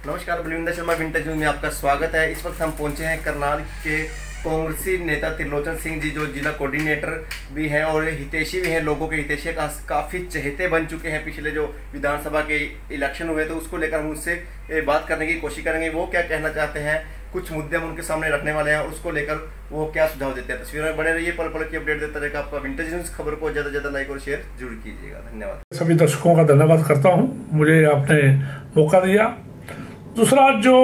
नमस्कार, Balwinder Sharma vintage news में आपका स्वागत है। इस वक्त हम पहुंचे हैं करनाल के कांग्रेसी नेता त्रिलोचन सिंह जी, जो जिला कोऑर्डिनेटर भी हैं और हितैषी भी हैं, लोगों के हितैषी काफ़ी चहेते बन चुके हैं। पिछले जो विधानसभा के इलेक्शन हुए तो उसको लेकर हम उससे बात करने की कोशिश करेंगे। वो क्या कहना चाहते हैं, कुछ मुद्दे हम उनके सामने रखने वाले हैं, उसको लेकर वो क्या सुझाव देते हैं। तस्वीरों में बने रहिए, पल पल की अपडेट देता रहेगा आपका विंटेज न्यूज। खबर को ज़्यादा से ज़्यादा लाइक और शेयर जरूर कीजिएगा। धन्यवाद। सभी दर्शकों का धन्यवाद करता हूं, मुझे आपने मौका दिया। दूसरा, जो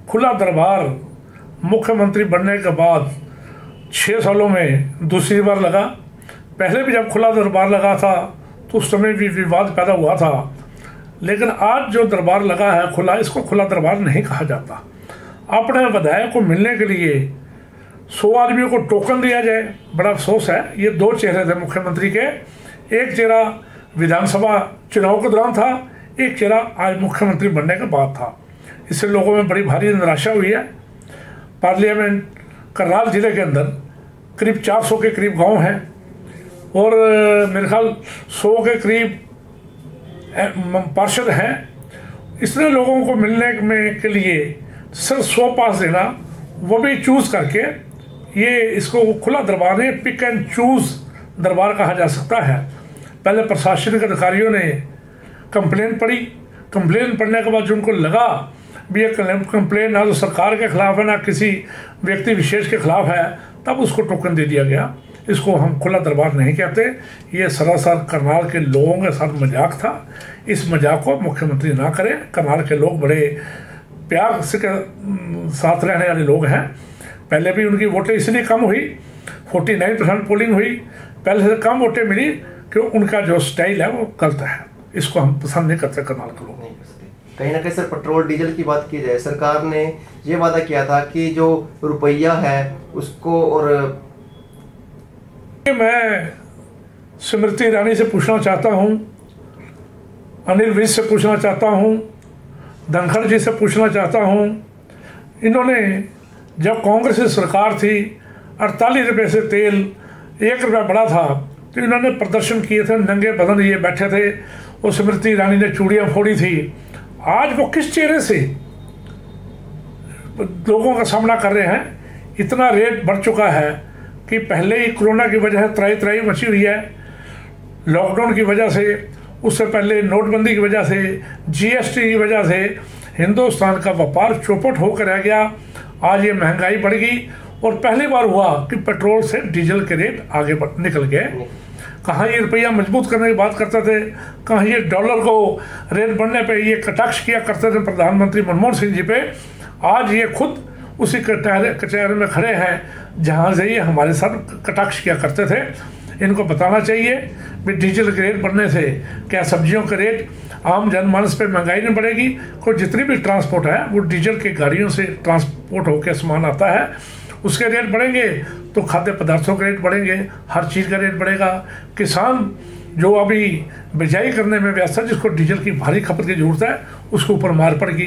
खुला दरबार मुख्यमंत्री बनने के बाद 6 सालों में दूसरी बार लगा। पहले भी जब खुला दरबार लगा था तो उस समय भी विवाद पैदा हुआ था, लेकिन आज जो दरबार लगा है खुला, इसको खुला दरबार नहीं कहा जाता। अपने विधायक को मिलने के लिए 100 आदमियों को टोकन दिया जाए, बड़ा अफसोस है। ये 2 चेहरे थे मुख्यमंत्री के, एक चेहरा विधानसभा चुनाव के दौरान था, एक चेहरा आज मुख्यमंत्री बनने के बाद था। इससे लोगों में बड़ी भारी निराशा हुई है। पार्लियामेंट करनाल जिले के अंदर करीब 400 के करीब गांव हैं और मेरे ख्याल 100 के करीब पार्षद हैं। इसलिए लोगों को मिलने में के लिए सिर्फ 100 पास देना, वो भी चूज़ करके, ये इसको खुला दरबार नहीं, पिक एंड चूज़ दरबार कहा जा सकता है। पहले प्रशासनिक अधिकारियों ने कंप्लेन पढ़ी, कंप्लेन पढ़ने के बाद जो उनको लगा भी ये कंप्लेन ना तो सरकार के खिलाफ है ना किसी व्यक्ति विशेष के खिलाफ है, तब उसको टोकन दे दिया गया। इसको हम खुला दरबार नहीं कहते, ये सरासर करनाल के लोगों के साथ मजाक था। इस मजाक को मुख्यमंत्री ना करें। करनाल के लोग बड़े प्यार से साथ रहने वाले लोग हैं। पहले भी उनकी वोटें इसलिए कम हुई, 49% पोलिंग हुई, पहले से कम वोटें मिली कि उनका जो स्टाइल है वो गलत है। इसको हम पसंद नहीं करते करनाल के लोग। नहीं कर सकते। कहीं ना कहीं सर, पेट्रोल डीजल की बात की जाए, सरकार ने ये वादा किया था कि जो रुपया है उसको, और मैं स्मृति ईरानी से पूछना चाहता हूँ, अनिल विज से पूछना चाहता हूँ, धनखड़ जी से पूछना चाहता हूँ। इन्होंने जब कांग्रेस की सरकार थी, 48 रुपये से तेल 1 रुपया बढ़ा था, तो इन्होंने प्रदर्शन किए थे, नंगे बदन ये बैठे थे और स्मृति ईरानी ने चूड़ियाँ फोड़ी थी। आज वो किस चेहरे से लोगों का सामना कर रहे हैं। इतना रेट बढ़ चुका है कि पहले ही कोरोना की वजह से त्राही त्राही मची हुई है, लॉकडाउन की वजह से, उससे पहले नोटबंदी की वजह से, जीएसटी की वजह से हिंदुस्तान का व्यापार चौपट होकर रह गया। आज ये महंगाई बढ़ गई और पहली बार हुआ कि पेट्रोल से डीजल के रेट आगे निकल गए। कहाँ ये रुपया मजबूत करने की बात करते थे, कहाँ ये डॉलर को रेट बढ़ने पे ये कटाक्ष किया करते थे प्रधानमंत्री मनमोहन सिंह जी पे। आज ये खुद उसी कचहरे में खड़े हैं जहाँ से ये हमारे साथ कटाक्ष किया करते थे। इनको बताना चाहिए कि डीजल के रेट बढ़ने से क्या सब्जियों के रेट, आम जनमानस पे महंगाई नहीं बढ़ेगी। कोई जितनी भी ट्रांसपोर्ट है वो डीजल की गाड़ियों से ट्रांसपोर्ट होकर सामान आता है, उसके रेट बढ़ेंगे तो खाद्य पदार्थों के रेट बढ़ेंगे, हर चीज़ का रेट बढ़ेगा। किसान जो अभी बिजाई करने में व्यस्त है, जिसको डीजल की भारी खपत की जरूरत है, उसके ऊपर मार पड़ेगी।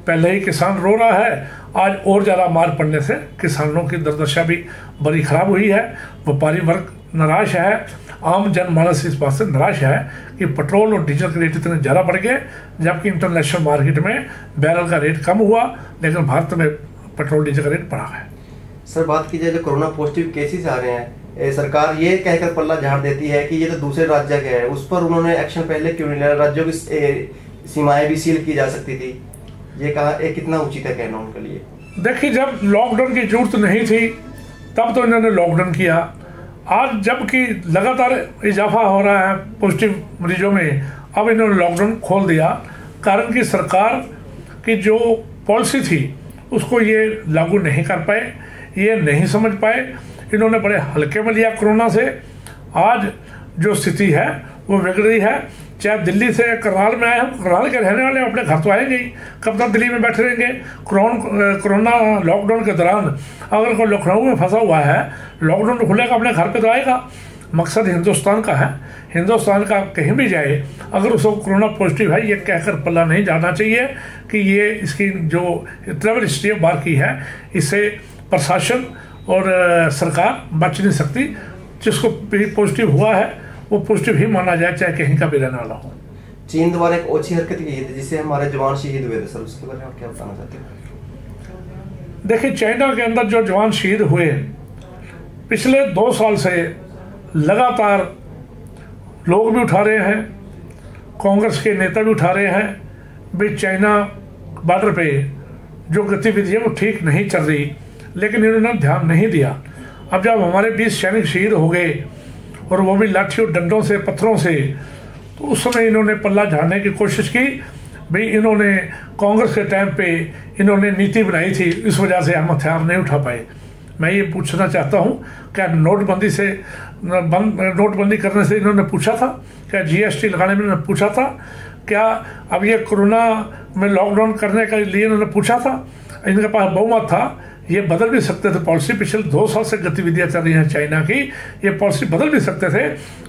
पहले ही किसान रो रहा है, आज और ज़्यादा मार पड़ने से किसानों की दुर्दशा भी बड़ी खराब हुई है। व्यापारी वर्ग निराश है, आम जनमानस इस बात से निराश है कि पेट्रोल और डीजल के रेट इतने ज़्यादा बढ़ गए, जबकि इंटरनेशनल मार्केट में बैरल का रेट कम हुआ, लेकिन भारत में पेट्रोल डीजल का रेट बढ़ा है। सर, बात की जाए जो कोरोना पॉजिटिव केसेस आ रहे हैं, सरकार ये कहकर पल्ला झाड़ देती है कि ये तो दूसरे राज्य के हैं, उस पर उन्होंने एक्शन पहले क्यों नहीं लिया? राज्यों की सीमाएं भी सील की जा सकती थी, ये कहा कितना उचित है कहना उनके लिए? देखिए, जब लॉकडाउन की जरूरत नहीं थी तब तो इन्होंने लॉकडाउन किया। आज जबकि लगातार इजाफा हो रहा है पॉजिटिव मरीजों में, अब इन्होंने लॉकडाउन खोल दिया। कारण कि सरकार की जो पॉलिसी थी उसको ये लागू नहीं कर पाए, ये नहीं समझ पाए। इन्होंने बड़े हल्के में लिया कोरोना से। आज जो स्थिति है वो बिगड़ रही है। चाहे दिल्ली से करनाल में आए हम, करनाल के रहने वाले अपने घर तो आएंगे ही, कब तक दिल्ली में बैठे रहेंगे? कोरोना लॉकडाउन के दौरान अगर कोई लखनऊ में फंसा हुआ है, लॉकडाउन खुलेगा अपने घर पे तो आएगा। मकसद हिंदुस्तान का है, हिंदुस्तान का कहीं भी जाए अगर उसको कोरोना पॉजिटिव है, ये कहकर पल्ला नहीं जाना चाहिए कि ये इसकी जो ट्रैवल हिस्ट्री बाहर की है, इससे प्रशासन और सरकार बच नहीं सकती। जिसको पॉजिटिव हुआ है वो पॉजिटिव ही माना जाए, चाहे कहीं का भी रहने वाला हो। चीन द्वारा एक ओछी हरकत की थी जिससे हमारे जवान शहीद हुए थे सर, उसके बारे में आप क्या बताना चाहते हैं? देखिए, चाइना के अंदर जो जवान शहीद हुए, पिछले 2 साल से लगातार लोग भी उठा रहे हैं, कांग्रेस के नेता भी उठा रहे हैं भी चाइना बॉर्डर पे जो गतिविधि है वो ठीक नहीं चल रही, लेकिन इन्होंने ध्यान नहीं दिया। अब जब हमारे 20 सैनिक शहीद हो गए और वो भी लाठी और डंडों से, पत्थरों से, तो उस समय इन्होंने पल्ला झाड़ने की कोशिश की भाई इन्होंने कांग्रेस के टाइम पे इन्होंने नीति बनाई थी, इस वजह से हम हथियार नहीं उठा पाए। मैं ये पूछना चाहता हूँ, क्या नोटबंदी करने से इन्होंने पूछा था? क्या जीएसटी लगाने में इन्होंने पूछा था? क्या अब ये कोरोना में लॉकडाउन करने के लिए इन्होंने पूछा था? इनके पास बहुमत था, ये बदल भी सकते थे पॉलिसी। पिछले 2 साल से गतिविधियां चल रही हैं चाइना की, ये पॉलिसी बदल भी सकते थे,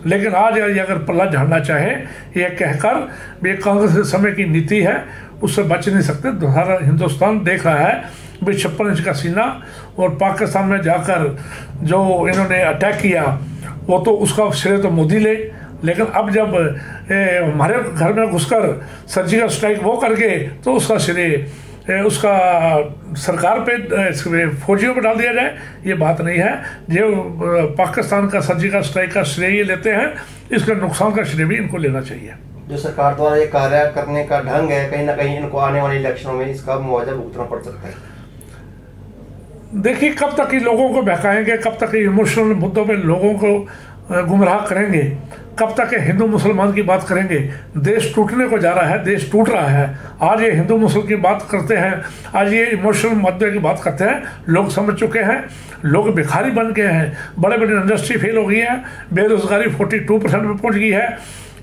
लेकिन आज ये अगर पल्ला झाड़ना चाहे ये कहकर ये कांग्रेस के समय की नीति है, उससे बच नहीं सकते। सारा हिंदुस्तान देख रहा है भी 56 इंच का सीना, और पाकिस्तान में जाकर जो इन्होंने अटैक किया वो तो उसका श्रेय तो मोदी ले, लेकिन अब जब हमारे घर में घुसकर सर्जिकल स्ट्राइक वो कर गए तो उसका श्रेय उसका सरकार पे, फौजियों पे डाल दिया जाए, ये बात नहीं है। जो पाकिस्तान का सर्जिकल स्ट्राइक का श्रेय ये लेते हैं, इसका नुकसान का श्रेय भी इनको लेना चाहिए। जो सरकार द्वारा ये कार्य करने का ढंग है, कहीं ना कहीं इनको आने वाले इलेक्शनों में इसका मुआवजा भुगतना पड़ सकता है। देखिए, कब तक ये लोगों को बहकाएंगे, कब तक इमोशनल मुद्दों पे लोगों को गुमराह करेंगे, कब तक हिंदू मुसलमान की बात करेंगे? देश टूटने को जा रहा है, देश टूट रहा है। आज ये हिंदू मुसलमान की बात करते हैं, आज ये इमोशनल मुद्दे की बात करते हैं, लोग समझ चुके हैं, लोग भिखारी बन गए हैं, बड़े बड़े इंडस्ट्री फेल हो गई है, बेरोजगारी 42% में पहुंच गई है।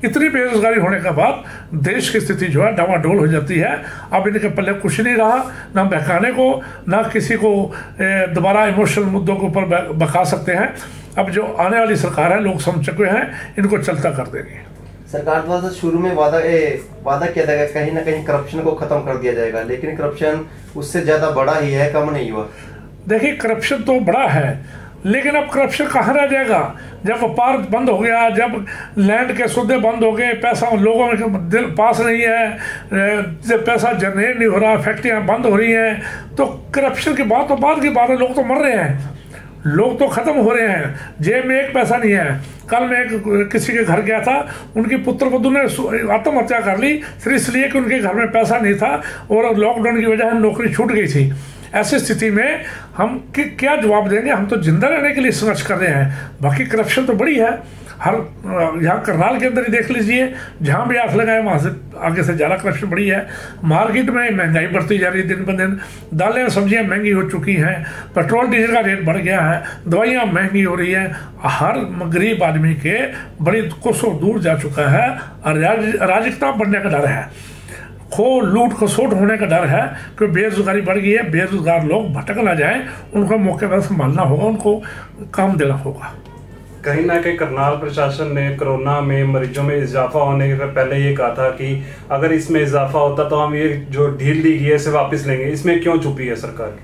इतनी बेरोजगारी होने के बाद देश की स्थिति जो है डावाडोल हो जाती है। अब इनके पल्ले कुछ नहीं रहा, ना बहकाने को, ना किसी को दोबारा इमोशनल मुद्दों के ऊपर बका सकते हैं। अब जो आने वाली सरकार है, लोग समझ चुके हैं, इनको चलता कर देंगे। सरकार द्वारा तो शुरू में वादा किया जाएगा कहीं ना कहीं करप्शन को खत्म कर दिया जाएगा, लेकिन करप्शन उससे ज्यादा बड़ा ही है, कम नहीं हुआ। देखिए, करप्शन तो बड़ा है, लेकिन अब करप्शन कहाँ रह जाएगा? जब व्यापार बंद हो गया, जब लैंड के सौदे बंद हो गए, पैसा लोगों के दिल पास नहीं है, जब पैसा जनरेट नहीं हो रहा, फैक्ट्रियाँ बंद हो रही हैं, तो करप्शन की बात तो बाद की बात है। लोग तो मर रहे हैं, लोग तो खत्म हो रहे हैं, जेब में एक पैसा नहीं है। कल मैं किसी के घर गया था, उनकी पुत्रवधू ने आत्महत्या कर ली सिर्फ इसलिए कि उनके घर में पैसा नहीं था और लॉकडाउन की वजह से नौकरी छूट गई थी। ऐसी स्थिति में हम क्या जवाब देंगे? हम तो जिंदा रहने के लिए संघर्ष कर रहे हैं। बाकी करप्शन तो बड़ी है, हर यहाँ करनाल के अंदर ही देख लीजिए, जहाँ भी हाथ लगाए वहाँ से आगे से ज़्यादा करप्शन बड़ी है। मार्केट में महंगाई बढ़ती जा रही है दिन ब दिन, दालें सब्जियाँ महंगी हो चुकी हैं, पेट्रोल डीजल का रेट बढ़ गया है, दवाइयाँ महंगी हो रही हैं। हर गरीब आदमी के बड़ी कोसों दूर जा चुका है, अराजकता बढ़ने का डर है, लूट खसोट होने का डर है कि बेरोजगारी बढ़ गई है। बेरोजगार लोग भटक ना जाएं, उनको मौके पर संभालना होगा, उनको काम देना होगा। कहीं ना कहीं करनाल प्रशासन ने कोरोना में मरीजों में इजाफा होने के पहले ये कहा था कि अगर इसमें इजाफा होता तो हम ये जो ढील दी गई है इसे वापस लेंगे, इसमें क्यों चुपी है सरकार?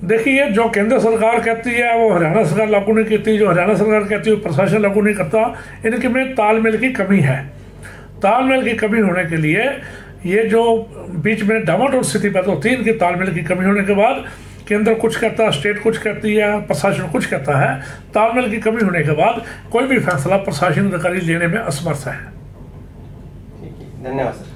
देखिए, जो केंद्र सरकार कहती है वो हरियाणा सरकार लागू नहीं करती, जो हरियाणा सरकार कहती है वो प्रशासन लागू नहीं करता। इनके में तालमेल की कमी है। तालमेल की कमी होने के लिए ये जो बीच में डामाडोल स्थिति पैदा होती है, इनकी तालमेल की कमी होने के बाद केंद्र कुछ कहता है, स्टेट कुछ कहती है, प्रशासन कुछ कहता है। तालमेल की कमी होने के बाद कोई भी फैसला प्रशासन अधिकारी लेने में असमर्थ है। धन्यवाद सर।